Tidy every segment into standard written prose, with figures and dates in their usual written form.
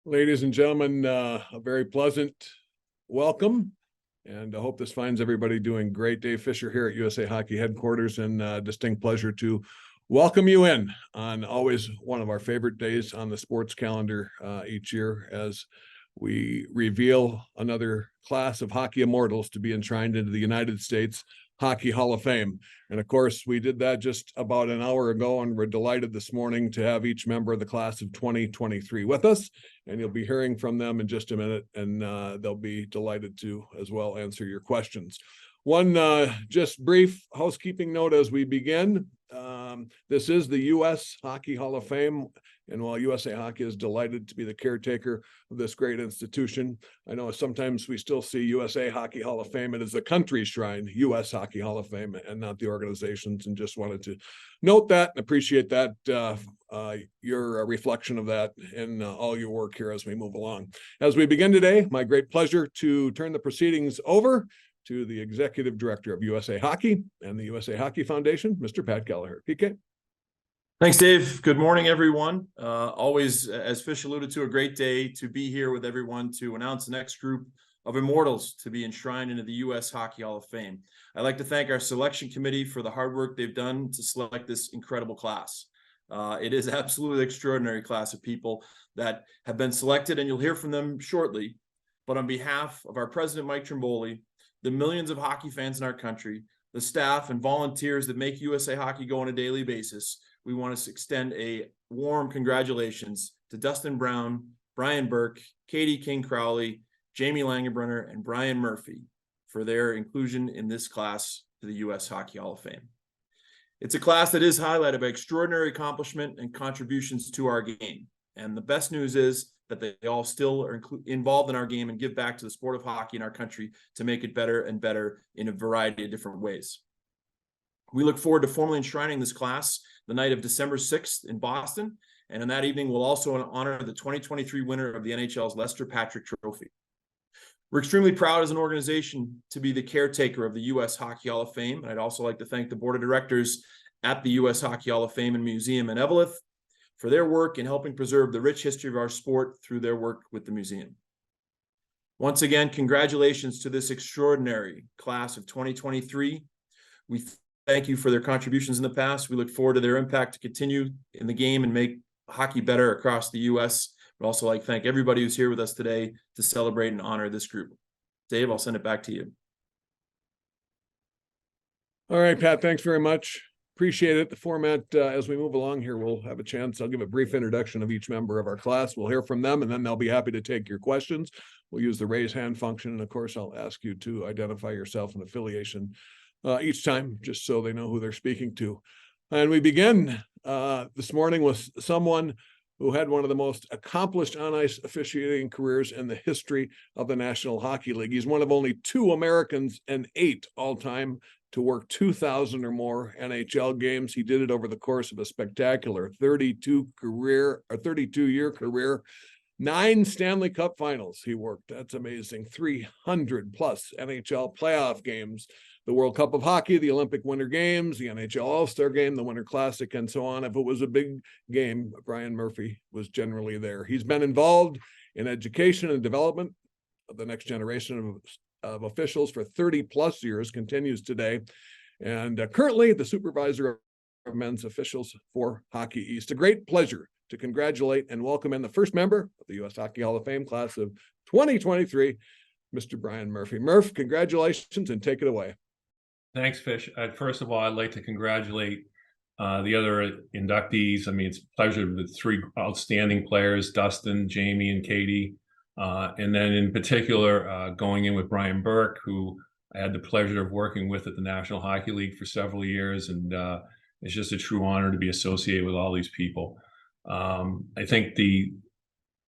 Ladies and gentlemen, a very pleasant welcome, and I hope this finds everybody doing great. Dave Fisher here at USA Hockey headquarters, and distinct pleasure to welcome you in on always one of our favorite days on the sports calendar each year as we reveal another class of hockey immortals to be enshrined into the United States Hockey Hall of Fame. And of course, we did that just about an hour ago, and we're delighted this morning to have each member of the class of 2023 with us. And you'll be hearing from them in just a minute, and they'll be delighted to as well answer your questions. One just brief housekeeping note as we begin. This is the U.S. Hockey Hall of Fame, and while USA Hockey is delighted to be the caretaker of this great institution, I know sometimes we still see USA Hockey Hall of Fame. It is the country's shrine, U.S. Hockey Hall of Fame, and not the organizations, and just wanted to note that and appreciate that, your reflection of that in all your work here as we move along. As we begin today, my great pleasure to turn the proceedings over to the Executive Director of USA Hockey and the USA Hockey Foundation, Mr. Pat Gallagher. PK. Thanks, Dave. Good morning, everyone. Always, as Fish alluded to, a great day to be here with everyone to announce the next group of immortals to be enshrined into the U.S. Hockey Hall of Fame. I'd like to thank our selection committee for the hard work they've done to select this incredible class. It is absolutely extraordinary class of people that have been selected, and you'll hear from them shortly. But on behalf of our president, Mike Trimboli, the millions of hockey fans in our country, the staff and volunteers that make USA Hockey go on a daily basis, we want to extend a warm congratulations to Dustin Brown, Brian Burke, Katie King Crowley, Jamie Langenbrunner, and Brian Murphy for their inclusion in this class to the U.S. Hockey Hall of Fame. It's a class that is highlighted by extraordinary accomplishment and contributions to our game. And the best news is that they all still are involved in our game and give back to the sport of hockey in our country to make it better and better in a variety of different ways. We look forward to formally enshrining this class the night of December 6th in Boston. And on that evening, we'll also honor the 2023 winner of the NHL's Lester Patrick Trophy. We're extremely proud as an organization to be the caretaker of the U.S. Hockey Hall of Fame. And I'd also like to thank the board of directors at the U.S. Hockey Hall of Fame and Museum in Eveleth for their work in helping preserve the rich history of our sport through their work with the museum. Once again, congratulations to this extraordinary class of 2023. We thank you for their contributions in the past. We look forward to their impact to continue in the game and make hockey better across the U.S. We'd also like to thank everybody who's here with us today to celebrate and honor this group. Dave, I'll send it back to you. All right, Pat, thanks very much. Appreciate it. The format, as we move along here, we'll have a chance. I'll give a brief introduction of each member of our class. We'll hear from them, and then they'll be happy to take your questions. We'll use the raise hand function. And of course, I'll ask you to identify yourself and affiliation each time, just so they know who they're speaking to. And we begin this morning with someone who had one of the most accomplished on-ice officiating careers in the history of the National Hockey League. He's one of only 2 Americans and 8 all-time to work 2,000 or more NHL games. He did it over the course of a spectacular 32-year career. 9 Stanley Cup finals he worked. That's amazing. 300 plus NHL playoff games, the World Cup of Hockey, the Olympic Winter Games, the NHL All-Star Game, the Winter Classic, and so on. If it was a big game, Brian Murphy was generally there. He's been involved in education and development of the next generation of officials for 30 plus years, continues today, and currently the supervisor of men's officials for Hockey East. A great pleasure to congratulate and welcome in the first member of the U.S. Hockey Hall of Fame class of 2023, Mr. Brian Murphy. Murph, congratulations and take it away. Thanks, Fish. First of all, I'd like to congratulate the other inductees. I mean, it's a pleasure with 3 outstanding players, Dustin, Jamie, and Katie. And then in particular, going in with Brian Burke, who I had the pleasure of working with at the National Hockey League for several years. And it's just a true honor to be associated with all these people. I think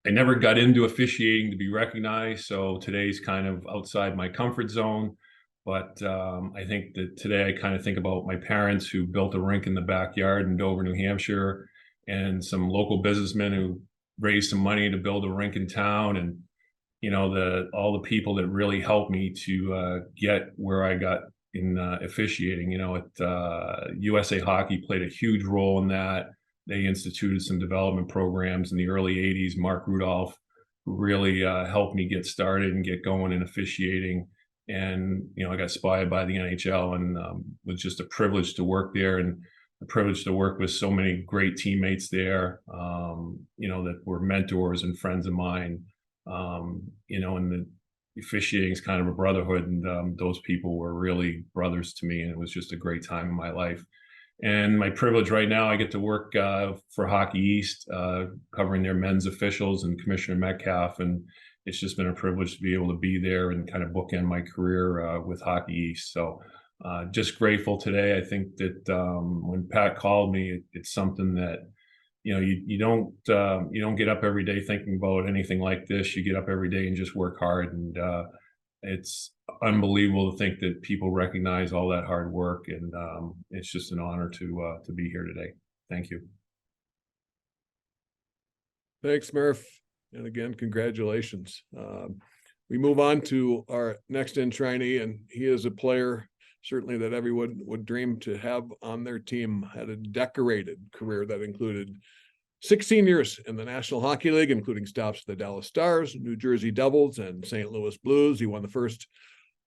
I never got into officiating to be recognized, so today's kind of outside my comfort zone. But I think that today I kind of think about my parents who built a rink in the backyard in Dover, New Hampshire, and some local businessmen who raised some money to build a rink in town, and all the people that really helped me to get where I got in officiating. USA Hockey played a huge role in that. They instituted some development programs in the early 80s. Mark Rudolph really helped me get started and get going in officiating. And, I got spotted by the NHL, and was just a privilege to work there, and a privilege to work with so many great teammates there, that were mentors and friends of mine. And the officiating is kind of a brotherhood, and those people were really brothers to me, and it was just a great time in my life. And my privilege right now, I get to work for Hockey East, covering their men's officials and Commissioner Metcalf, and it's just been a privilege to be able to be there and kind of bookend my career with Hockey East. So just grateful today. I think that when Pat called me, it's something that you don't get up every day thinking about anything like this. You get up every day and just work hard, and it's unbelievable to think that people recognize all that hard work, and it's just an honor to be here today. Thank you. Thanks, Murph. And again, congratulations. We move on to our next enshrinee, and he is a player certainly that everyone would dream to have on their team. Had a decorated career that included 16 years in the National Hockey League, including stops with the Dallas Stars, New Jersey Devils, and St. Louis Blues. He won the first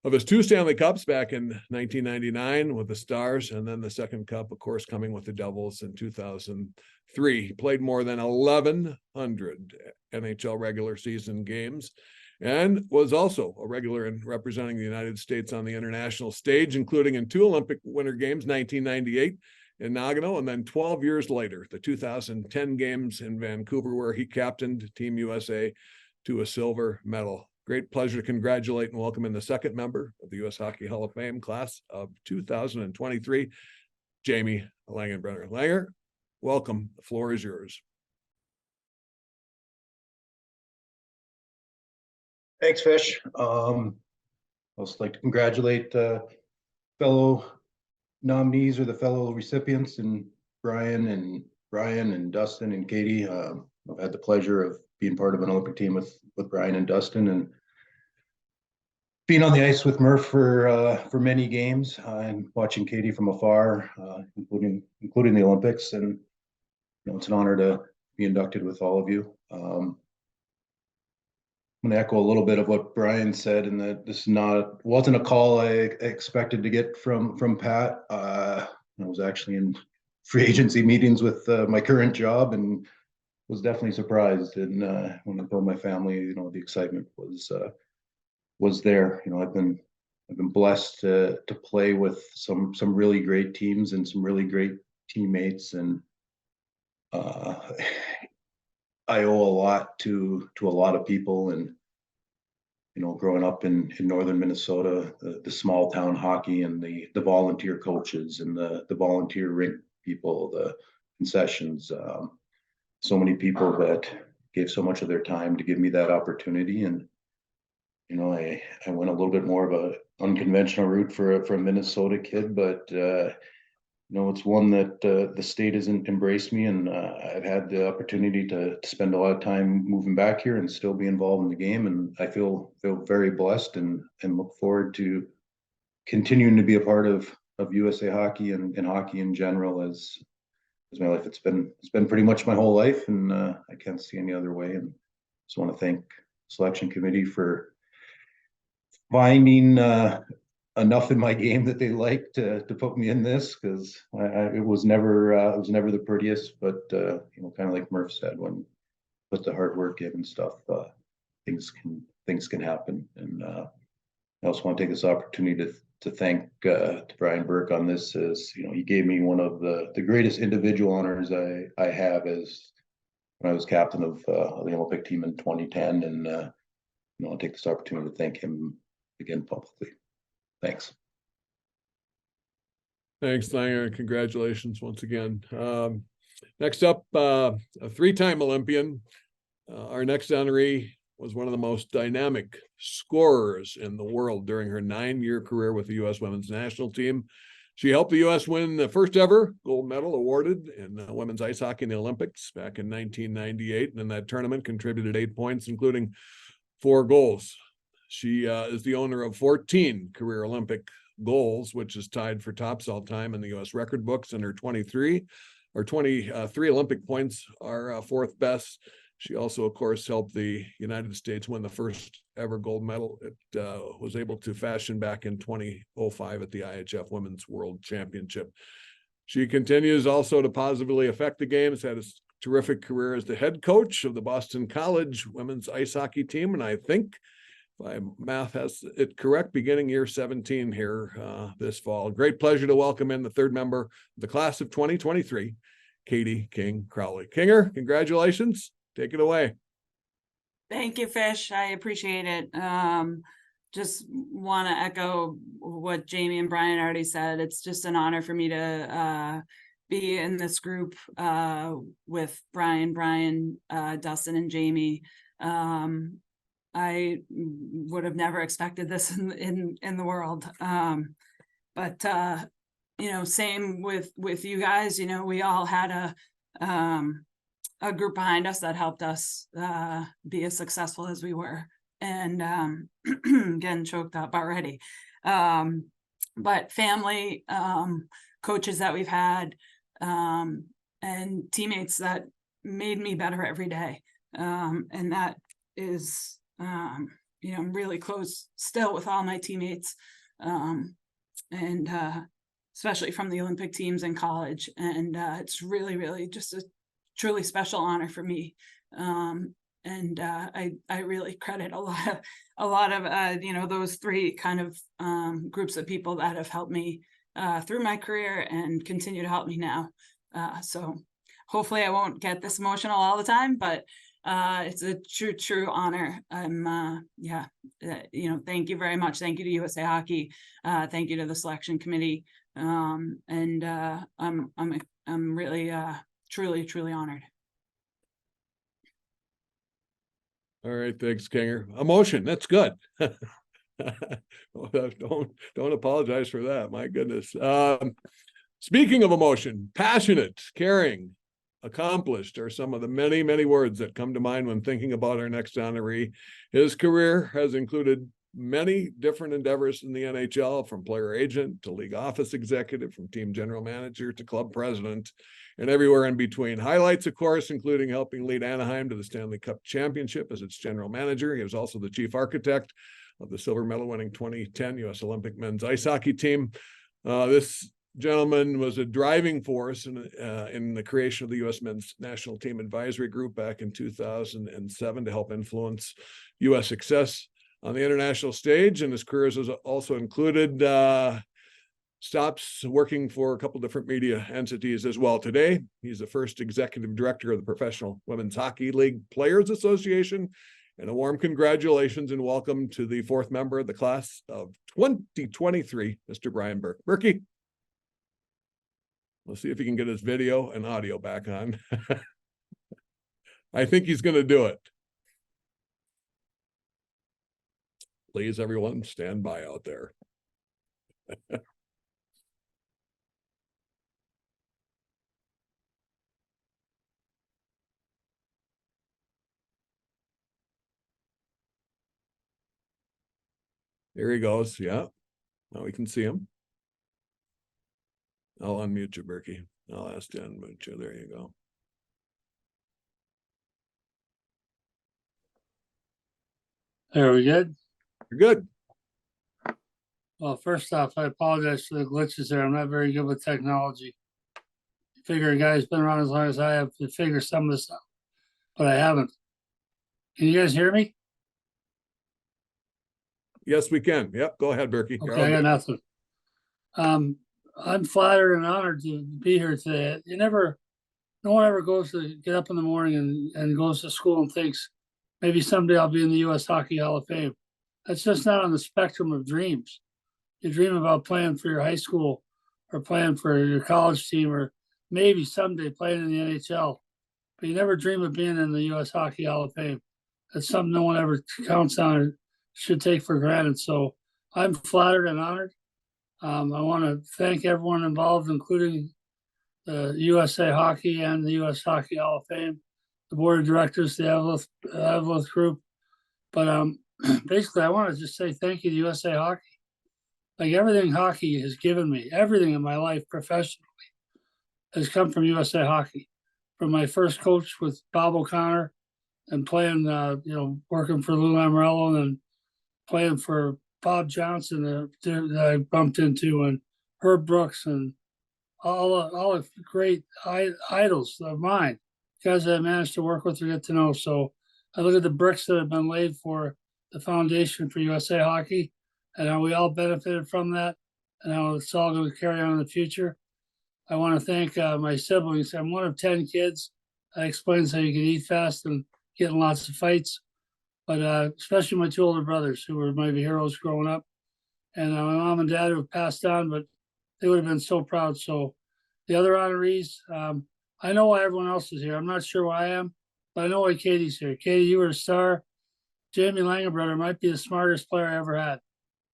of his 2 Stanley Cups back in 1999 with the Stars, and then the second cup, of course, coming with the Devils in 2003. He played more than 1,100 NHL regular season games, and was also a regular in representing the United States on the international stage, including in 2 Olympic Winter Games, 1998 in Nagano, and then 12 years later, the 2010 games in Vancouver, where he captained Team USA to a silver medal. Great pleasure to congratulate and welcome in the second member of the U.S. Hockey Hall of Fame class of 2023, Jamie Langenbrunner. Langer, welcome. The floor is yours. Thanks, Fish. I'd also like to congratulate fellow nominees or the fellow recipients, and Brian and Dustin and Katie. I've had the pleasure of being part of an Olympic team with Brian and Dustin, and being on the ice with Murph for many games, and watching Katie from afar, including the Olympics. And it's an honor to be inducted with all of you. I'm going to echo a little bit of what Brian said, and that this wasn't a call I expected to get from Pat. I was actually in free agency meetings with my current job, and was definitely surprised. And when I told my family, the excitement was there. I've been blessed to play with some really great teams and some really great teammates, and I owe a lot to a lot of people. And growing up in northern Minnesota, the small town hockey, and the volunteer coaches, and the volunteer rink people, the concessions, so many people that gave so much of their time to give me that opportunity. And I went a little bit more of a unconventional route for a Minnesota kid, but it's one that the state has embraced me, and I've had the opportunity to spend a lot of time moving back here and still be involved in the game. And I feel very blessed, and look forward to continuing to be a part of USA Hockey and hockey in general as my life. It's been pretty much my whole life, and I can't see any other way. And just want to thank the selection committee for finding enough in my game that they like to put me in this, because it was never the prettiest, but kind of like Murph said, when you put the hard work in and stuff, things can happen. And I also want to take this opportunity to thank Brian Burke on this, as he gave me one of the greatest individual honors I have, as when I was captain of the Olympic team in 2010. And I'll take this opportunity to thank him again publicly. Thanks. Thanks, Langer. Congratulations once again. Next up, a 3-time Olympian. Our next honoree was one of the most dynamic scorers in the world during her 9-year career with the U.S. women's national team. She helped the U.S. win the first ever gold medal awarded in women's ice hockey in the Olympics back in 1998. And in that tournament contributed 8 points, including 4 goals. She is the owner of 14 career Olympic goals, which is tied for tops all time in the U.S. record books, and her 23 Olympic points are 4th best. She also, of course, helped the United States win the first ever gold medal it was able to fashion back in 2005 at the IHF Women's World Championship. She continues also to positively affect the games, had a terrific career as the head coach of the Boston College women's ice hockey team. And I think, if my math has it correct, beginning year 17 here this fall. Great pleasure to welcome in the third member of the class of 2023, Katie King Crowley. Kinger, congratulations. Take it away. Thank you, Fish. I appreciate it. Just want to echo what Jamie and Brian already said. It's just an honor for me to be in this group with Brian, Dustin, and Jamie. I would have never expected this in the world. But you know, same with you guys. You know, we all had a group behind us that helped us be as successful as we were. And getting choked up already. But family, coaches that we've had, and teammates that made me better every day. And that is, you know, I'm really close still with all my teammates, and especially from the Olympic teams in college. And it's really, really just a truly special honor for me. And I really credit a lot of you know, those three kind of groups of people that have helped me through my career and continue to help me now. So hopefully I won't get this emotional all the time, but it's a true honor. Yeah, you know, thank you very much. Thank you to USA Hockey. Thank you to the selection committee. And I'm really truly honored. All right, thanks, Kinger. Emotion, that's good. Don't apologize for that. My goodness. Speaking of emotion, passionate, caring, accomplished are some of the many words that come to mind when thinking about our next honoree. His career has included many different endeavors in the NHL, from player agent to league office executive, from team general manager to club president, and everywhere in between. Highlights, of course, including helping lead Anaheim to the Stanley Cup championship as its general manager. He was also the chief architect of the silver medal winning 2010 U.S. Olympic men's ice hockey team. This gentleman was a driving force in the creation of the U.S. men's national team advisory group back in 2007 to help influence U.S. success on the international stage. And his career has also included stops working for a couple different media entities as well. Today, he's the first executive director of the Professional Women's Hockey League Players Association. And a warm congratulations and welcome to the fourth member of the class of 2023, Mr. Brian Burke. Burkey, let's see if he can get his video and audio back on. I think he's going to do it. Please, everyone, stand by out there. There he goes. Yeah. Now we can see him. I'll unmute you, Burkey. I'll ask to unmute you. There you go. There we good. You're good. Well, first off, I apologize for the glitches there. I'm not very good with technology. I figure a guy's been around as long as I have to figure some of this out, but I haven't. Can you guys hear me? Yes, we can. Yep. Go ahead, Burkey. Okay, I got nothing. I'm flattered and honored to be here today. No one ever goes to get up in the morning and goes to school and thinks maybe someday I'll be in the U.S. Hockey Hall of Fame. That's just not on the spectrum of dreams. You dream about playing for your high school or playing for your college team or maybe someday playing in the NHL, but you never dream of being in the U.S. Hockey Hall of Fame. That's something no one ever counts on or should take for granted. So I'm flattered and honored. I want to thank everyone involved, including the USA Hockey and the U.S. Hockey Hall of Fame, the board of directors, the Evelith Group. But basically, I want to just say thank you to USA Hockey. Like everything hockey has given me, everything in my life professionally has come from USA Hockey. From my first coach with Bob O'Connor and playing, working for Lou Lamoriello and playing for Bob Johnson that I bumped into, and Herb Brooks, and all the great idols of mine, guys that I managed to work with or get to know. So I look at the bricks that have been laid for the foundation for USA Hockey, and how we all benefited from that, and how it's all going to carry on in the future. I want to thank my siblings. I'm one of 10 kids. That explains how you can eat fast and get in lots of fights. But especially my 2 older brothers, who were my heroes growing up, and my mom and dad, who have passed on, but they would have been so proud. So the other honorees, I know why everyone else is here. I'm not sure why I am, but I know why Katie's here. Katie, you were a star. Jamie Langenbrunner might be the smartest player I ever had.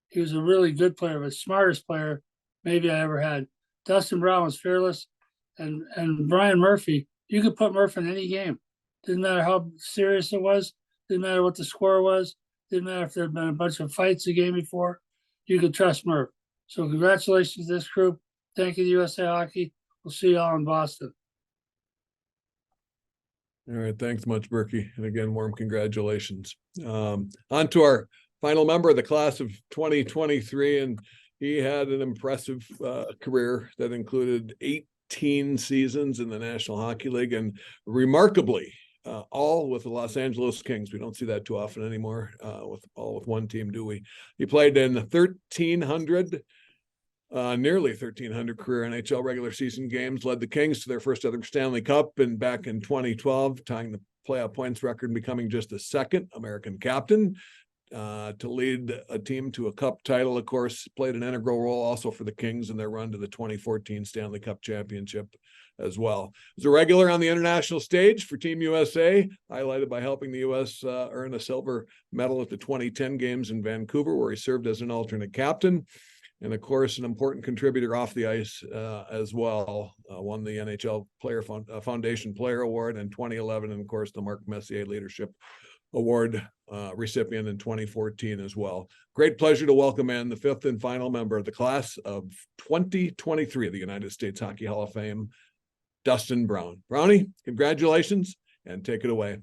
He was a really good player, but smartest player maybe I ever had. Dustin Brown was fearless, and Brian Murphy. You could put Murphy in any game. Didn't matter how serious it was. Didn't matter what the score was. Didn't matter if there had been a bunch of fights the game before. You could trust Murph. So congratulations to this group. Thank you to USA Hockey. We'll see you all in Boston. All right, thanks much, Berkey. And again, warm congratulations. On to our final member of the class of 2023, and he had an impressive career that included 18 seasons in the National Hockey League, and remarkably, all with the Los Angeles Kings. We don't see that too often anymore, with one team, do we? He played in 1,300 nearly 1,300 career NHL regular season games, led the Kings to their first ever Stanley Cup and back in 2012, tying the playoff points record and becoming just the second American captain to lead a team to a cup title. Of course, played an integral role also for the Kings in their run to the 2014 Stanley Cup championship as well. He was a regular on the international stage for Team USA, highlighted by helping the U.S. Earn a silver medal at the 2010 games in Vancouver, where he served as an alternate captain. And of course, an important contributor off the ice as well. Won the NHL Player Foundation Player Award in 2011, and of course, the Marc Messier Leadership Award recipient in 2014 as well. Great pleasure to welcome in the 5th and final member of the class of 2023 of the United States Hockey Hall of Fame, Dustin Brown. Brownie, congratulations, and take it away.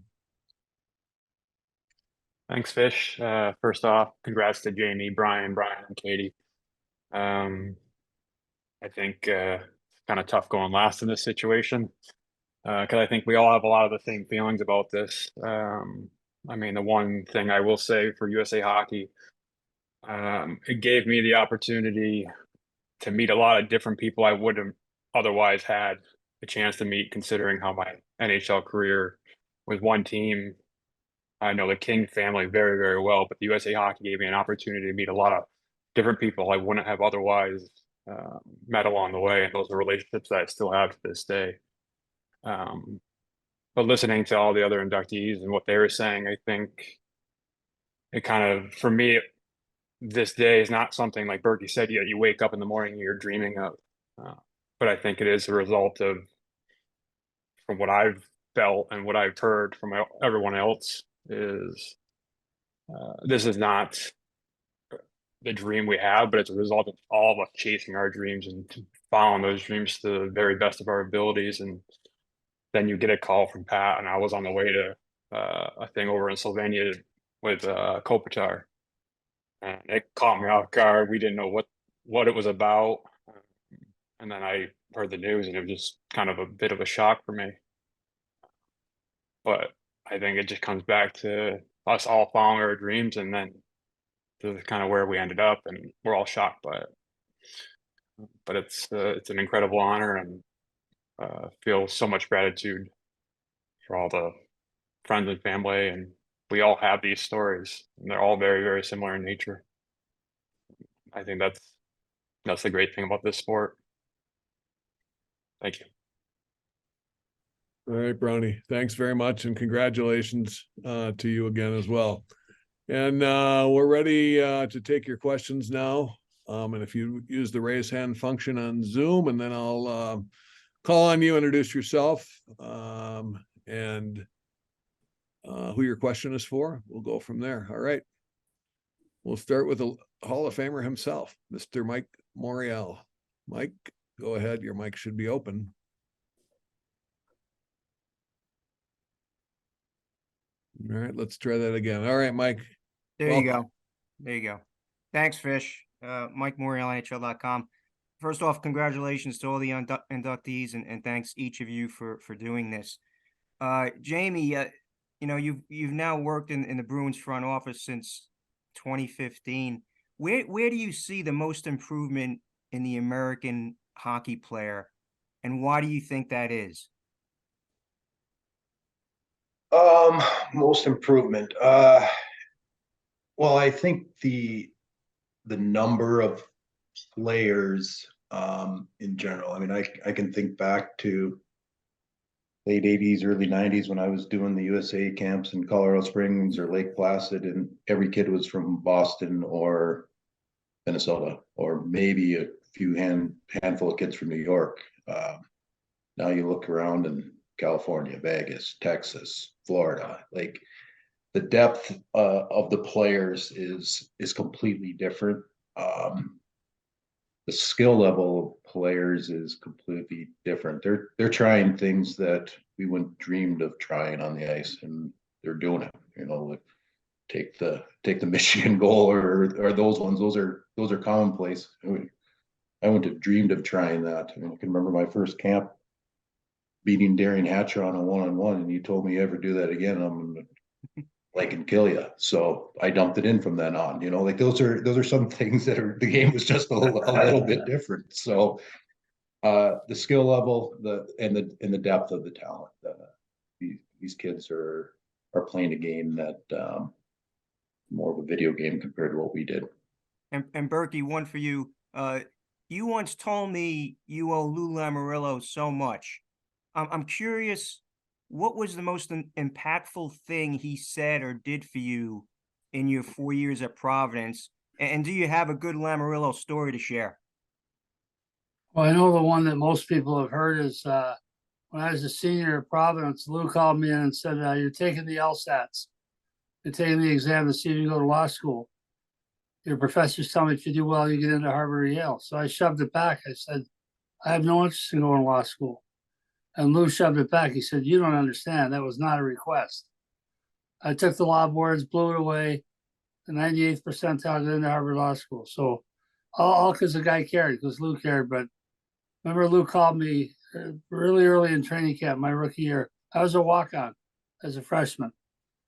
Thanks, Fish. First off, congrats to Jamie, Brian, and Katie. I think it's kind of tough going last in this situation, because I think we all have a lot of the same feelings about this. I mean, the one thing I will say for USA Hockey, it gave me the opportunity to meet a lot of different people I wouldn't have otherwise had a chance to meet, considering how my NHL career was one team. I know the King family very, very well, but the USA Hockey gave me an opportunity to meet a lot of different people I wouldn't have otherwise met along the way, and those are relationships that I still have to this day. But listening to all the other inductees and what they were saying, I think it kind of, for me, this day is not something like Berkey said, you wake up in the morning and you're dreaming of. But I think it is a result of, from what I've felt and what I've heard from everyone else, is this is not the dream we have, but it's a result of all of us chasing our dreams and following those dreams to the very best of our abilities. And then you get a call from Pat, and I was on the way to a thing over in Slovenia with Kopitar, and it caught me off guard. We didn't know what it was about, and then I heard the news, and it was just kind of a bit of a shock for me. But I think it just comes back to us all following our dreams, and then to kind of where we ended up, and we're all shocked by it. But it's an incredible honor, and feel so much gratitude for all the friends and family, and we all have these stories, and they're all very, very similar in nature. I think that's the great thing about this sport. Thank you. All right, Brownie, thanks very much, and congratulations to you again as well. And we're ready to take your questions now. And if you use the raise hand function on Zoom, and then I'll call on you, introduce yourself, and who your question is for. We'll go from there. All right. We'll start with the Hall of Famer himself, Mr. Mike Morial. Mike, go ahead. Your mic should be open. All right, let's try that again. All right, Mike. There you Welcome. go. There you go. Thanks, Fish. Mike Morial, NHL.com. First off, congratulations to all the inductees and thanks each of you for doing this. Jamie, you've now worked in the Bruins front office since 2015. Where do you see the most improvement in the American hockey player, and why do you think that is? Most improvement. Well, I think the number of players in general. I mean, I can think back to late 80s, early 90s when I was doing the USA camps in Colorado Springs or Lake Placid, and every kid was from Boston or Minnesota, or maybe a few handful of kids from New York. Now you look around in California, Vegas, Texas, Florida, like the depth of the players is completely different. The skill level of players is completely different. They're trying things that we wouldn't dreamed of trying on the ice, and they're doing it. Like take the Michigan goal or those ones. Those are commonplace. I wouldn't have dreamed of trying that. I can remember my first camp beating Darian Hatcher on a 1-on-1, and you told me you ever do that again, I'm gonna like and kill you. So I dumped it in from then on. Like those are some things that the game was just a little bit different. So the skill level, and the depth of the talent. These kids are playing a game that more of a video game compared to what we did. And Berkey, one for you. You once told me you owe Lou Lamoriello so much. I'm curious, what was the most impactful thing he said or did for you in your 4 years at Providence? And do you have a good Lamoriello story to share? Well, I know the one that most people have heard is when I was a senior at Providence, Lou called me in and said, you're taking the LSATs. You're taking the exam to see if you go to law school. Your professors tell me if you do well, you get into Harvard or Yale. So I shoved it back. I said, I have no interest in going to law school. And Lou shoved it back. He said, you don't understand. That was not a request. I took the law boards, blew it away. The 98th percentile got into Harvard Law School. So all because the guy cared, because Lou cared. But remember, Lou called me really early in training camp, my rookie year. I was a walk-on as a freshman.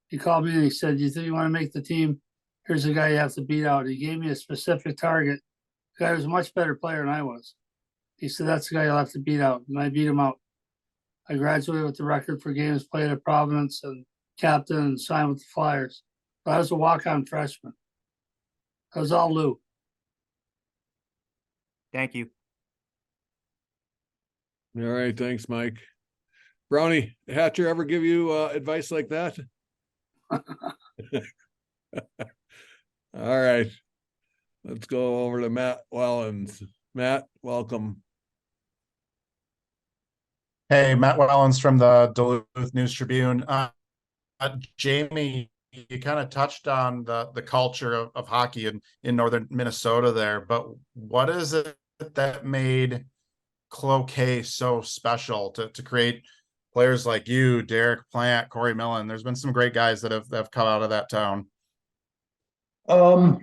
He called me and he said, you think you want to make the team? Here's a guy you have to beat out. He gave me a specific target. The guy was a much better player than I was. He said, that's the guy you'll have to beat out. And I beat him out. I graduated with the record for games played at Providence and captain and signed with the Flyers. But I was a walk-on freshman. That was all Lou. Thank you. All right, thanks, Mike. Brownie, Hatcher ever give you advice like that? All right, let's go over to Matt Wellens. Matt, welcome. Hey, Matt Wellens from the Duluth News Tribune. Jamie, you kind of touched on the culture of hockey in northern Minnesota there, but what is it that made Cloquet so special to create players like you, Derek Plant, Corey Millen? There's been some great guys that have come out of that town. Well,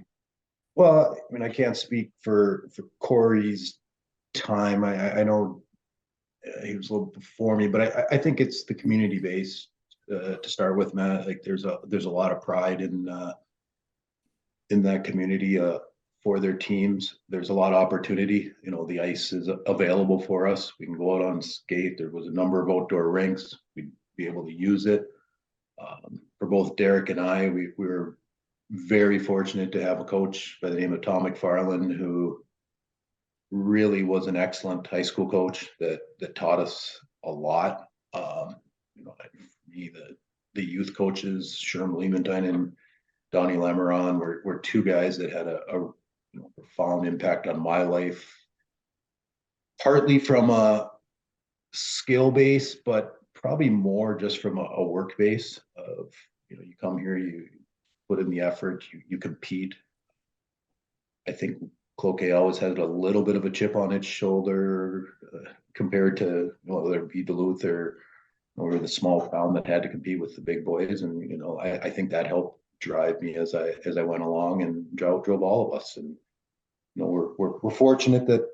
I can't speak for Corey's time. I know he was a little before me, but I think it's the community base to start with, Matt. Like there's a lot of pride in that community for their teams. There's a lot of opportunity. The ice is available for us. We can go out on skate. There was a number of outdoor rinks. We'd be able to use it. For both Derek and I, we were very fortunate to have a coach by the name of Tom McFarland, who really was an excellent high school coach that taught us a lot. The youth coaches, Sherm Leementine and Donnie Lameron, were two guys that had a profound impact on my life, partly from a skill base, but probably more just from a work base of, you come here, you put in the effort, you compete. I think Cloquet always had a little bit of a chip on its shoulder compared to whether it be Duluth or we were the small town that had to compete with the big boys. And, I think that helped drive me as I went along and drove all of us. And, we're fortunate that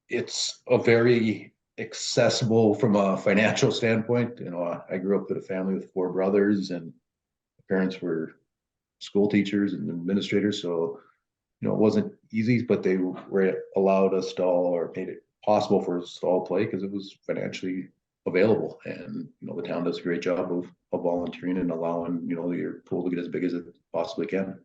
it's a very accessible from a financial standpoint. I grew up with a family with 4 brothers, and parents were school teachers and administrators. So, it wasn't easy, but they were allowed us to all, or made it possible for us to all play because it was financially available. And, the town does a great job of volunteering and allowing, your pool to get as big as it possibly can.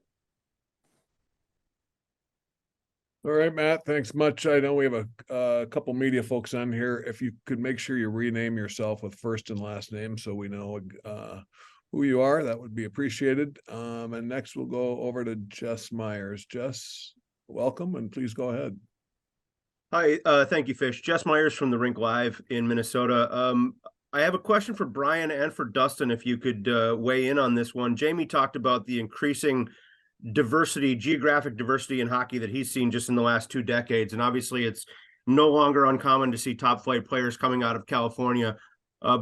All right, Matt, thanks much. I know we have a couple media folks on here. If you could make sure you rename yourself with first and last name so we know who you are, that would be appreciated. And next we'll go over to Jess Myers. Jess, welcome, and please go ahead. Hi, thank you, Fish. Jess Myers from the Rink Live in Minnesota. I have a question for Brian and for Dustin, if you could weigh in on this one. Jamie talked about the increasing geographic diversity in hockey that he's seen just in the last 2 decades. And obviously it's no longer uncommon to see top flight players coming out of California.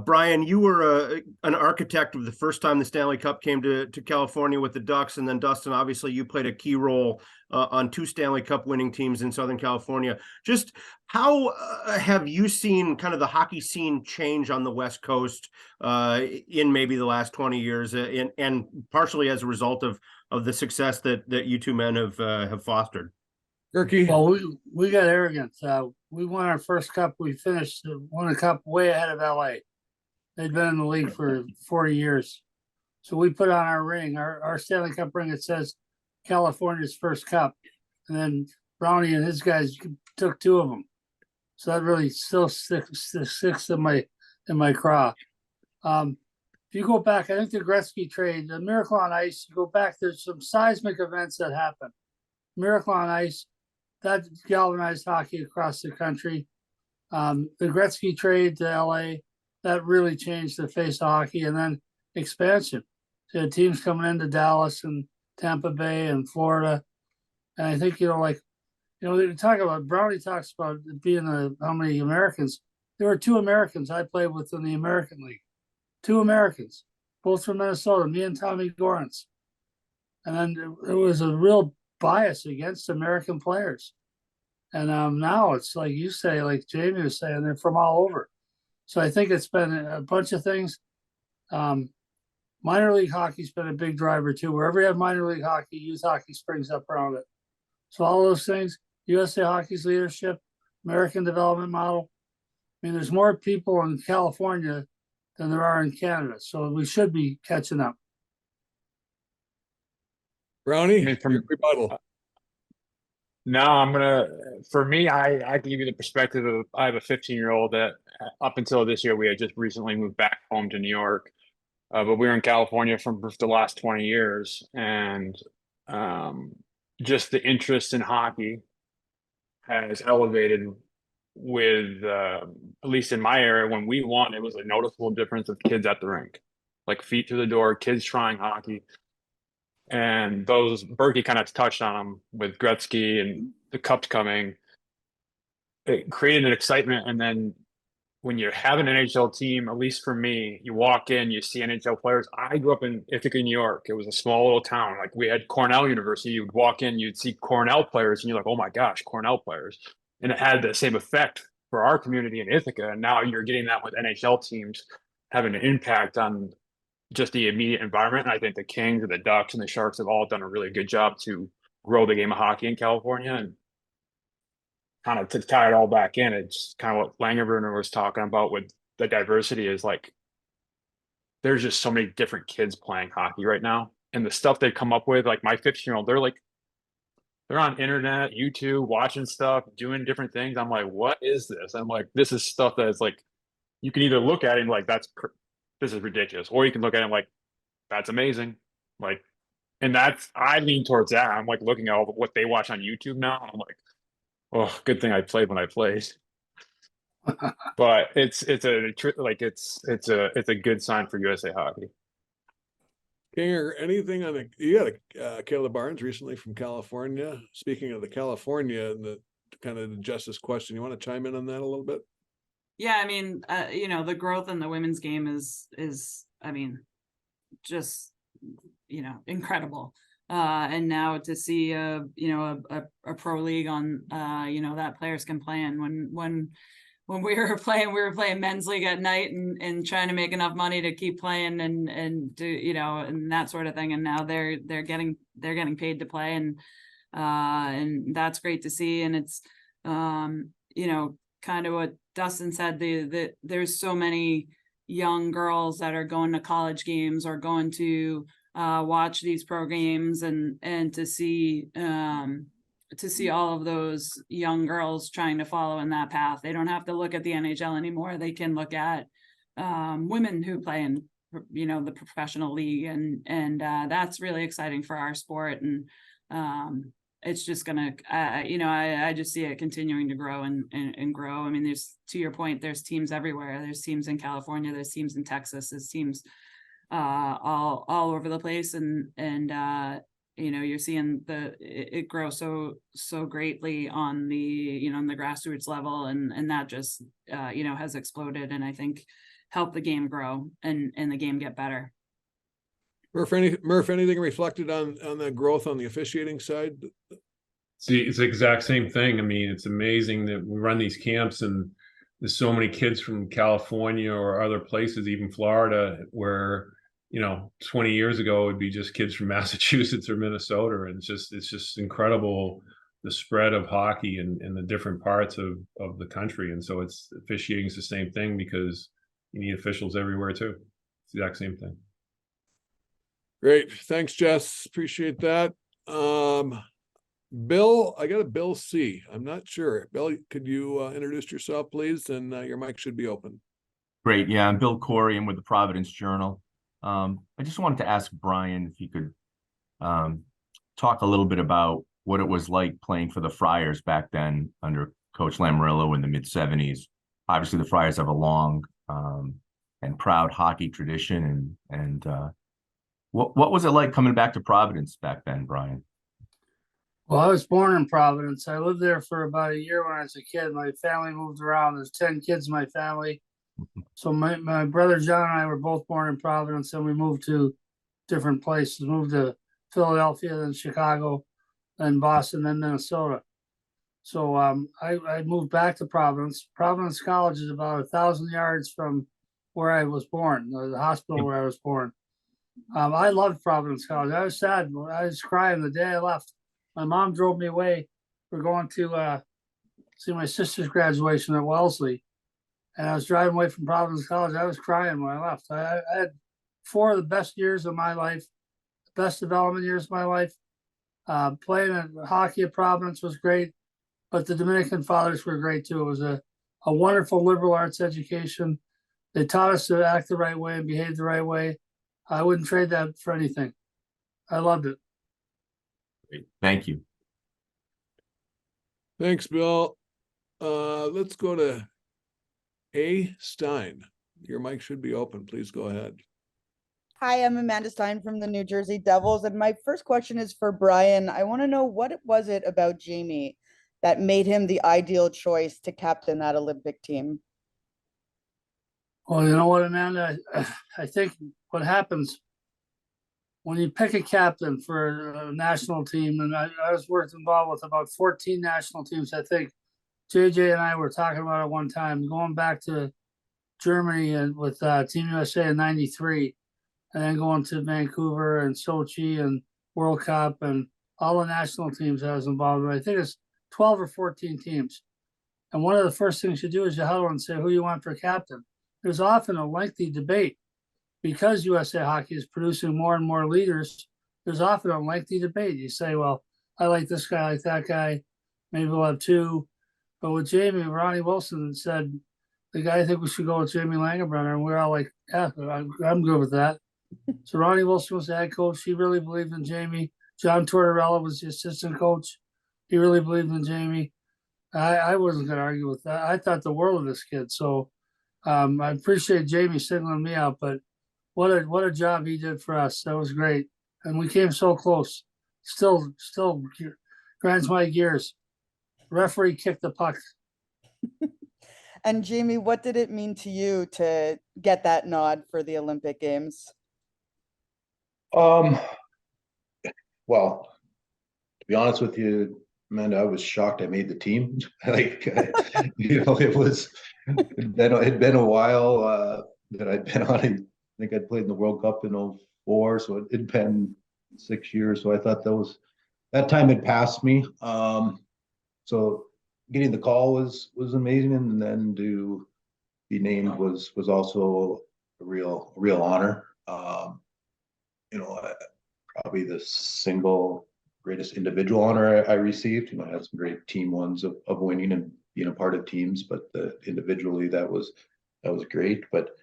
Brian, you were an architect of the first time the Stanley Cup came to California with the Ducks. And then Dustin, obviously you played a key role on 2 Stanley Cup winning teams in Southern California. Just how have you seen kind of the hockey scene change on the West Coast in maybe the last 20 years and partially as a result of the success that you 2 men have fostered? Burke. Well, we got arrogant. We won our first cup. We won a cup way ahead of LA. They'd been in the league for 40 years. So we put on our ring, our Stanley Cup ring. It says California's first cup. And then Brownie and his guys took 2 of them. So that really still sticks in my craw. If you go back, I think the Gretzky trade, the Miracle on Ice, you go back, there's some seismic events that happened. Miracle on Ice, that galvanized hockey across the country. The Gretzky trade to LA, that really changed the face of hockey. And then expansion. So you had teams coming into Dallas and Tampa Bay and Florida. And I think, they talk about, Brownie talks about being how many Americans. There were 2 Americans I played with in the American League. 2 Americans, both from Minnesota, me and Tommy Gorence. And then there was a real bias against American players. And now it's like you say, like Jamie was saying, they're from all over. So I think it's been a bunch of things. Minor league hockey's been a big driver too. Wherever you have minor league hockey, youth hockey springs up around it. So all those things, USA Hockey's leadership, American development model. I mean, there's more people in California than there are in Canada. So we should be catching up. Brownie, I mean, from your rebuttal. No, for me, I can give you the perspective of, I have a 15-year-old that up until this year, we had just recently moved back home to New York. But we were in California for the last 20 years. And just the interest in hockey has elevated with, at least in my area, when we won, it was a noticeable difference of kids at the rink, like feet through the door, kids trying hockey. And Burke kind of touched on them with Gretzky and the cups coming. It created an excitement. And then when you have an NHL team, at least for me, you walk in, you see NHL players. I grew up in Ithaca, New York. It was a small little town. Like we had Cornell University. You'd walk in, you'd see Cornell players, and you're like, oh my gosh, Cornell players. And it had the same effect for our community in Ithaca. And now you're getting that with NHL teams having an impact on just the immediate environment. And I think the Kings and the Ducks and the Sharks have all done a really good job to grow the game of hockey in California. And kind of to tie it all back in, it's kind of what Langenbrunner was talking about with the diversity is like, there's just so many different kids playing hockey right now. And the stuff they come up with, like my 15-year-old, they're on internet, YouTube, watching stuff, doing different things. I'm like, what is this? I'm like, this is stuff that is like, you can either look at it and like, this is ridiculous. Or you can look at it like, that's amazing. Like, and I lean towards that. I'm like looking at all what they watch on YouTube now. And I'm like, oh, good thing I played when I played. But it's a good sign for USA Hockey. Kinger, anything on you had Caleb Barnes recently from California. Speaking of the California and the kind of the justice question, you want to chime in on that a little bit? Yeah, I mean, you know, the growth in the women's game is, I mean, just, you know, incredible. And now to see you know, a pro league on, you know, that players can play in. When we were playing men's league at night and trying to make enough money to keep playing and do, you know, and that sort of thing. And now they're getting paid to play, and that's great to see. And it's, you know, kind of what Dustin said, there's so many young girls that are going to college games or going to watch these pro games, and to see all of those young girls trying to follow in that path. They don't have to look at the NHL anymore. They can look at women who play in, you know, the professional league, and that's really exciting for our sport. And it's just gonna, you know, I just see it continuing to grow and grow. I mean, there's, to your point, there's teams everywhere. There's teams in California, there's teams in Texas, there's teams all over the place, and you know, you're seeing it grow so greatly on the, you know, on the grassroots level, and that just you know, has exploded, and I think helped the game grow and the game get better. Murph, anything reflected on the growth on the officiating side? See, it's the exact same thing. I mean, it's amazing that we run these camps and there's so many kids from California or other places, even Florida, where, you know, 20 years ago, it would be just kids from Massachusetts or Minnesota. And it's just incredible, the spread of hockey in the different parts of the country. And so officiating is the same thing, because you need officials everywhere too. It's the exact same thing. Great. Thanks, Jess. Appreciate that. Bill, I got a Bill C. I'm not sure. Bill, could you introduce yourself, please? And your mic should be open. Great. Yeah, I'm Bill Corey. I'm with the Providence Journal. I just wanted to ask Brian if you could talk a little bit about what it was like playing for the Friars back then under Coach Lamoriello in the mid-'70s. Obviously, the Friars have a long and proud hockey tradition. And what was it like coming back to Providence back then, Brian? Well, I was born in Providence. I lived there for about a year when I was a kid. My family moved around. There's 10 kids in my family. So my brother John and I were both born in Providence, and we moved to different places. Moved to Philadelphia, then Chicago, then Boston, then Minnesota. So I moved back to Providence. Providence College is about 1,000 yards from where I was born, the hospital where I was born. I loved Providence College. I was sad. I was crying the day I left. My mom drove me away. We're going to see my sister's graduation at Wellesley. And I was driving away from Providence College. I was crying when I left. I had 4 of the best years of my life, the best development years of my life. Playing hockey at Providence was great, but the Dominican Fathers were great too. It was a wonderful liberal arts education. They taught us to act the right way and behave the right way. I wouldn't trade that for anything. I loved it. Great. Thank you. Thanks, Bill. Let's go to A. Stein. Your mic should be open. Please go ahead. Hi, I'm Amanda Stein from the New Jersey Devils. And my first question is for Brian. I want to know, what was it about Jamie that made him the ideal choice to captain that Olympic team? Well, you know what, Amanda? I think what happens when you pick a captain for a national team, and I was involved with about 14 national teams. I think JJ and I were talking about it one time, going back to Germany and with Team USA in '93, and then going to Vancouver and Sochi and World Cup and all the national teams I was involved with. I think it's 12 or 14 teams. And one of the first things you do is you huddle and say who you want for captain. There's often a lengthy debate because USA Hockey is producing more and more leaders. There's often a lengthy debate. You say, well, I like this guy, I like that guy. Maybe we'll have 2. But with Jamie, Ronnie Wilson said, the guy, I think we should go with Jamie Langenbrunner. And we're all like, yeah, I'm good with that. So Ronnie Wilson was the head coach. He really believed in Jamie. John Tortorella was the assistant coach. He really believed in Jamie. I wasn't going to argue with that. I thought the world of this kid. So I appreciate Jamie singling me out, but what a job he did for us. That was great. And we came so close. Still grinds my gears. Referee kicked the puck. And Jamie, what did it mean to you to get that nod for the Olympic Games? Well, to be honest with you, Amanda, I was shocked I made the team. Like, it'd been a while that I'd been on. I think I'd played in the World Cup in 2004, so it'd been 6 years. So I thought that time had passed me. So getting the call was amazing, and then to be named was also a real honor. Probably the single greatest individual honor I received. I had some great team ones of winning and being a part of teams, but individually that was great. But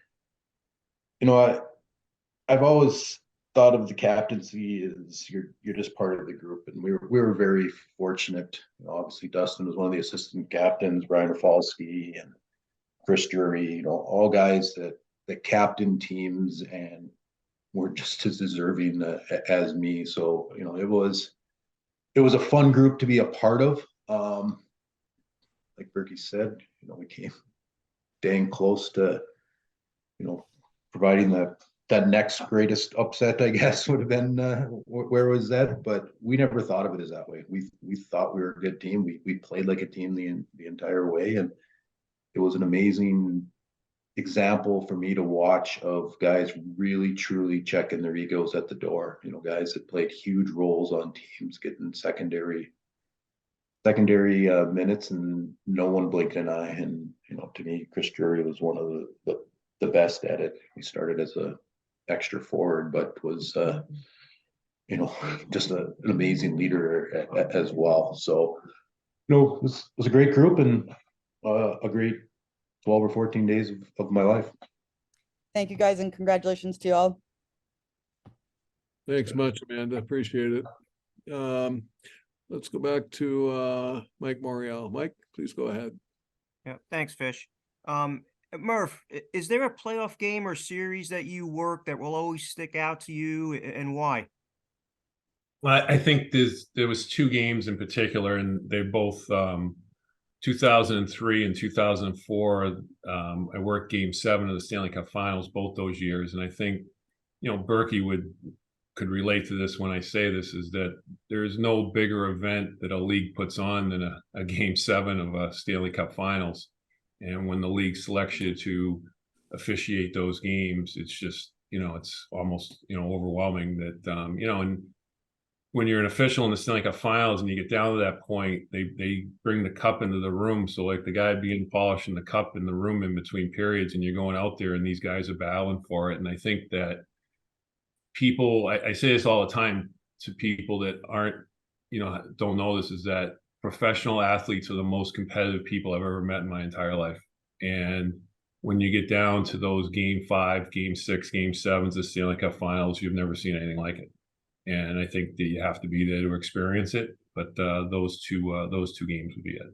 I've always thought of the captaincy as you're just part of the group, and we were very fortunate. Obviously, Dustin was one of the assistant captains, Brian Rafalski and Chris Drury, all guys that captain teams and were just as deserving as me. So it was a fun group to be a part of. Like Burke said, we came dang close to providing that next greatest upset, I guess, would have been where was that? But we never thought of it as that way. We thought we were a good team. We played like a team the entire way, and it was an amazing example for me to watch of guys really truly checking their egos at the door. Guys that played huge roles on teams getting secondary minutes, and no one blinked an eye. And to me, Chris Drury was one of the best at it. He started as a extra forward, but was just an amazing leader as well. So it was a great group and a great 12 or 14 days of my life. Thank you guys, and congratulations to you all. Thanks much, Amanda. Appreciate it. Let's go back to Mike Morial. Mike, please go ahead. Yeah, thanks, Fish. Murph, is there a playoff game or series that you work that will always stick out to you, and why? Well, I think there was two games in particular, and they both 2003 and 2004. I worked Game 7 of the Stanley Cup Finals both those years, and I think Burke could relate to this when I say this, is that there is no bigger event that a league puts on than a Game 7 of a Stanley Cup Finals. And when the league selects you to officiate those games, it's just it's almost overwhelming that and when you're an official in the Stanley Cup Finals and you get down to that point, they bring the cup into the room. So like the guy being polishing the cup in the room in between periods, and you're going out there and these guys are battling for it. And I think that people, I say this all the time to people that aren't, don't know this, is that professional athletes are the most competitive people I've ever met in my entire life. And when you get down to those Game 5, Game 6, Game 7s of Stanley Cup Finals, you've never seen anything like it. And I think that you have to be there to experience it. But those two games would be it.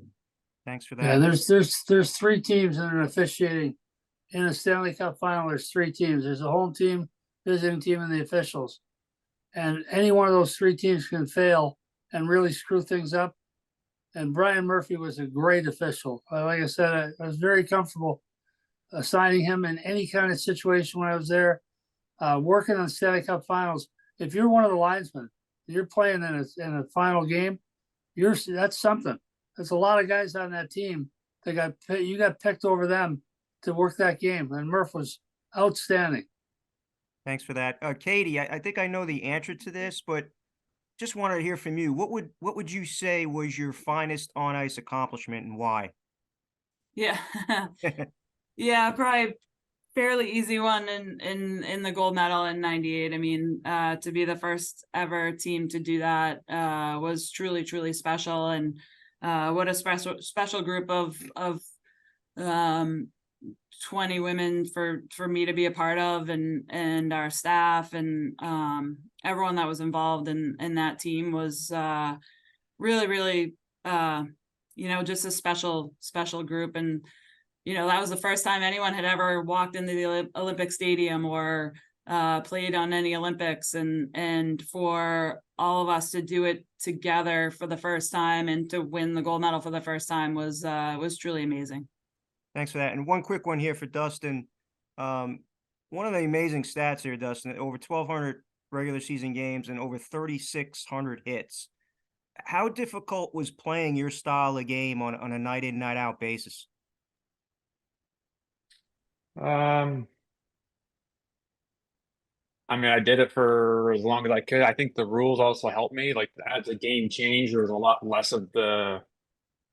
Thanks for that. Yeah, there's three teams that are officiating in a Stanley Cup final. There's three teams. There's a home team, visiting team, and the officials. And any one of those three teams can fail and really screw things up. And Brian Murphy was a great official. Like I said, I was very comfortable assigning him in any kind of situation when I was there. Working on Stanley Cup Finals, if you're one of the linesmen, you're playing in a final game, that's something. There's a lot of guys on that team that you got picked over them to work that game, and Murph was outstanding. Thanks for that. Katie, I think I know the answer to this, but just wanted to hear from you. What would you say was your finest on ice accomplishment, and why? Yeah. Yeah, probably fairly easy one in the gold medal in '98. I mean, to be the first ever team to do that was truly special, and what a special group of 20 women for me to be a part of, and our staff and everyone that was involved in that team was really just a special group. And that was the first time anyone had ever walked into the Olympic Stadium or played on any Olympics, and for all of us to do it together for the first time and to win the gold medal for the first time was truly amazing. Thanks for that. And one quick one here for Dustin. One of the amazing stats here, Dustin, over 1,200 regular season games and over 3,600 hits. How difficult was playing your style of game on a night in, night out basis? I mean, I did it for as long as I could. I think the rules also helped me. Like as the game changed, there was a lot less of the.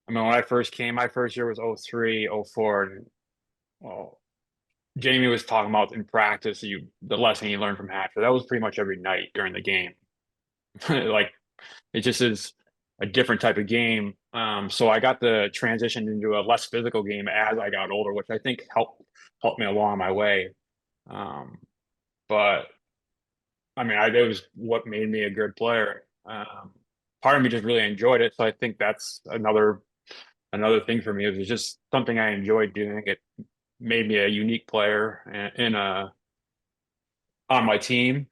I mean, when I first came, my first year was 03, 04. And, well, Jamie was talking about in practice, the lesson you learn from Hatcher. That was pretty much every night during the game. Like it just is a different type of game. So I got the transition into a less physical game as I got older, which I think helped me along my way. But I mean, it was what made me a good player. Part of me just really enjoyed it, so I think that's another thing for me. It was just something I enjoyed doing. It made me a unique player on my team.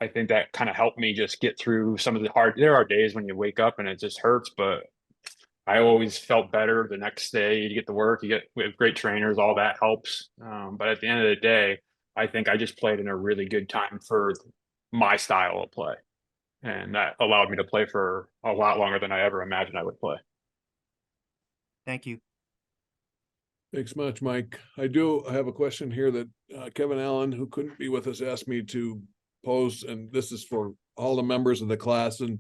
I think that kind of helped me just get through some of the hard. There are days when you wake up and it just hurts, but I always felt better the next day. You get to work, we have great trainers, all that helps. But at the end of the day, I think I just played in a really good time for my style of play. And that allowed me to play for a lot longer than I ever imagined I would play. Thank you. Thanks much, Mike. I have a question here that Kevin Allen, who couldn't be with us, asked me to pose, and this is for all the members of the class, and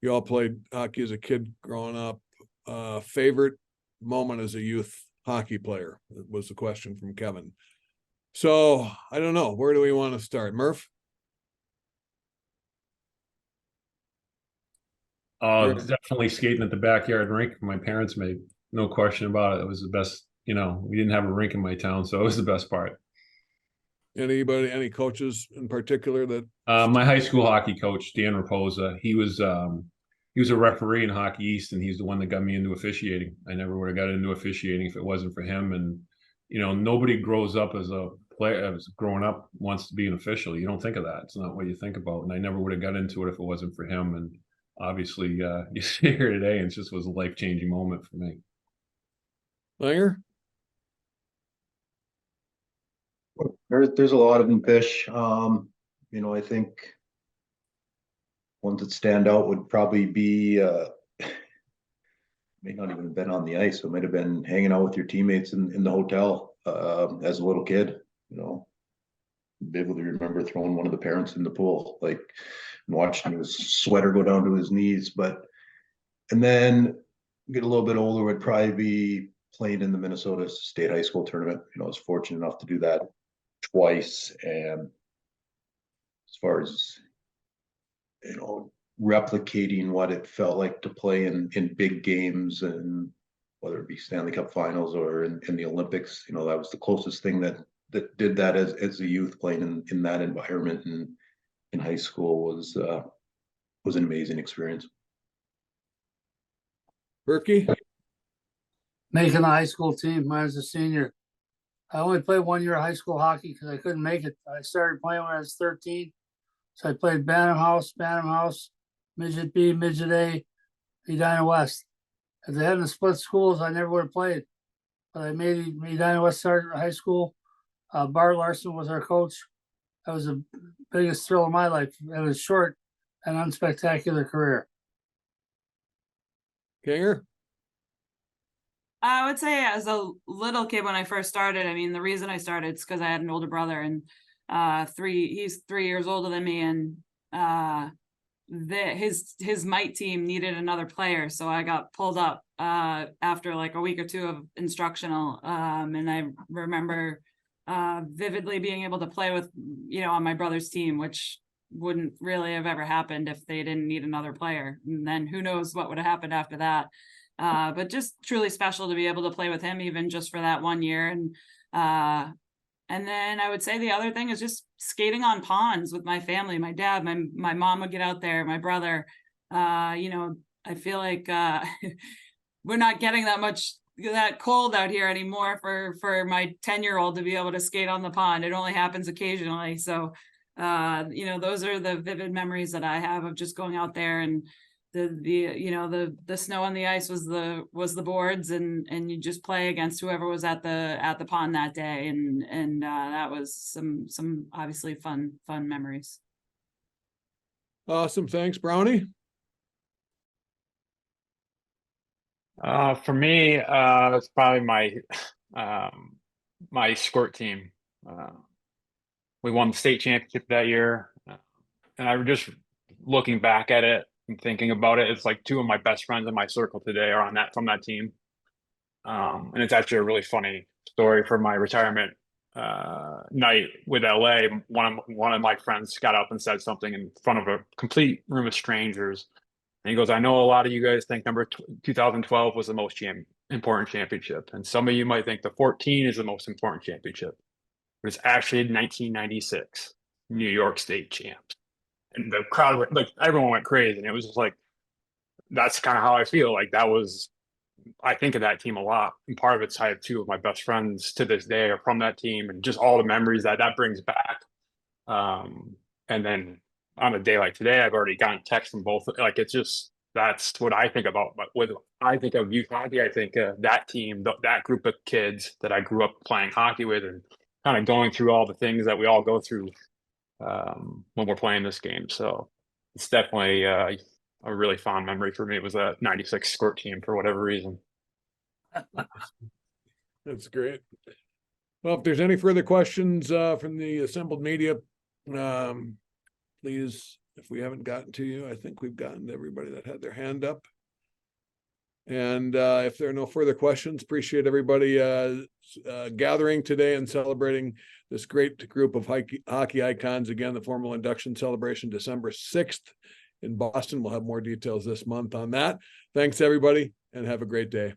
you all played hockey as a kid growing up. Favorite moment as a youth hockey player was the question from Kevin. So I don't know, where do we want to start? Murph? Definitely skating at the backyard rink my parents made. No question about it. It was the best. We didn't have a rink in my town, so it was the best part. Any coaches in particular that? My high school hockey coach, Dan Raposa, he was a referee in Hockey East, and he's the one that got me into officiating. I never would have got into officiating if it wasn't for him. And nobody grows up as a player, as growing up wants to be an official. You don't think of that. It's not what you think about. And I never would have got into it if it wasn't for him. And obviously, you see here today, and it just was a life-changing moment for me. Langer? There's a lot of them, Fish. I think ones that stand out would probably be may not even have been on the ice. It might have been hanging out with your teammates in the hotel as a little kid. Vividly remember throwing one of the parents in the pool, and watching his sweater go down to his knees. And then get a little bit older would probably be playing in the Minnesota State High School tournament. I was fortunate enough to do that twice, and as far as replicating what it felt like to play in big games, and whether it be Stanley Cup finals or in the Olympics, that was the closest thing that did that as a youth, playing in that environment and in high school was an amazing experience. Burke? Making the high school team when I was a senior. I only played 1 year of high school hockey because I couldn't make it. I started playing when I was 13. So I played Bantam House, Midget B, Midget A, Edina West. If they hadn't split schools, I never would have played. But I made Edina West start high school. Bart Larson was our coach. That was the biggest thrill of my life. It was a short and unspectacular career. Kanger? I would say as a little kid when I first started, the reason I started is because I had an older brother, and he's 3 years older than me, and his mite team needed another player, so I got pulled up after a week or two of instructional, and I remember vividly being able to play with on my brother's team, which wouldn't really have ever happened if they didn't need another player, and then who knows what would have happened after that. But just truly special to be able to play with him, even just for that 1 year. And then I would say the other thing is just skating on ponds with my family, my dad, my mom would get out there, my brother. I feel like we're not getting that cold out here anymore for my 10-year-old to be able to skate on the pond. It only happens occasionally. So, those are the vivid memories that I have of just going out there and you know, the snow and the ice was the boards, and you just play against whoever was at the pond that day, and that was some obviously fun memories. Awesome. Thanks, Brownie. For me, it's probably my squirt team. We won the state championship that year, and I was just looking back at it and thinking about it. It's like two of my best friends in my circle today are from that team. And it's actually a really funny story for my retirement night with LA. One of my friends got up and said something in front of a complete room of strangers. And he goes, I know a lot of you guys think 2012 was the most important championship. And some of you might think the 14 is the most important championship. But it's actually 1996 New York State champs. And the crowd, like, everyone went crazy. And it was just like, that's kind of how I feel. Like, I think of that team a lot. And part of it's I have two of my best friends to this day are from that team, and just all the memories that brings back. And then on a day like today, I've already gotten texts from both. Like, it's just, that's what I think about. But when I think of youth hockey, I think that team, that group of kids that I grew up playing hockey with, and kind of going through all the things that we all go through when we're playing this game. So it's definitely a really fond memory for me. It was a 96 squirt team for whatever reason. That's great. Well, if there's any further questions from the assembled media, please, if we haven't gotten to you, I think we've gotten to everybody that had their hand up. And if there are no further questions, appreciate everybody gathering today and celebrating this great group of hockey icons. Again, the formal induction celebration, December 6th in Boston. We'll have more details this month on that. Thanks, everybody, and have a great day.